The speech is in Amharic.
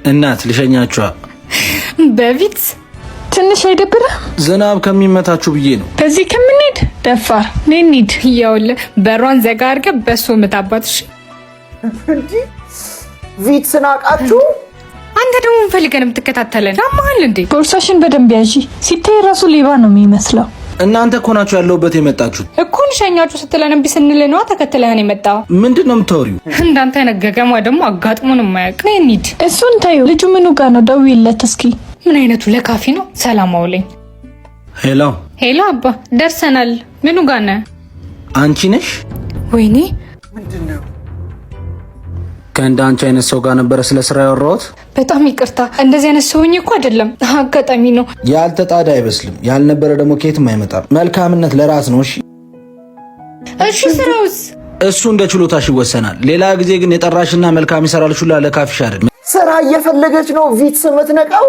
እናት ልሸኛችሁ በቪት ትንሽ አይደብር? ዝናብ ከሚመታችሁ ብዬ ነው። በዚህ ከምንሄድ ደፋር ነኝድ ያውለ በሯን ዘጋ አድርገህ በሶ ምታባትሽ እንዴ ቪት ስናቃችሁ አንተ ደግሞ ፈልገን የምትከታተለን ታማል እንዴ? ቦርሳሽን በደንብ ያዢ። ሲታይ ራሱ ሌባ ነው የሚመስለው። እናንተ እኮ ናችሁ ያለሁበት የመጣችሁት እኮ ልሸኛችሁ ስትለን እምቢ ስንል ነው ተከትለህን የመጣው። ምንድነው የምታወሪው? እንዳንተ ነገገማ ደግሞ አጋጥሞን የማያውቅ ነው እንሂድ። እሱን ታዩ። ልጁ ምኑ ጋር ነው? ደውይለት እስኪ። ምን አይነቱ ለካፊ ነው? ሰላም አውለኝ። ሄሎ ሄሎ አባ ደርሰናል። ምኑ ጋር ነህ? አንቺ ነሽ? ወይኔ ምንድነው? ከእንደ አንቺ አይነት ሰው ጋር ነበረ ስለ ስራ ያወራሁት። በጣም ይቅርታ፣ እንደዚህ አይነት ሰውኝ እኮ አይደለም፣ አጋጣሚ ነው። ያልተጣደ አይበስልም፣ ያልነበረ ደግሞ ከየትም አይመጣም። መልካምነት ለራስ ነው። እሺ እሺ፣ ስራውስ? እሱ እንደ ችሎታሽ ይወሰናል። ሌላ ጊዜ ግን የጠራሽና መልካም ይሰራልሽ ሁላ ለካፊሽ አይደል? ስራ እየፈለገች ነው ቪት ስምትነቃው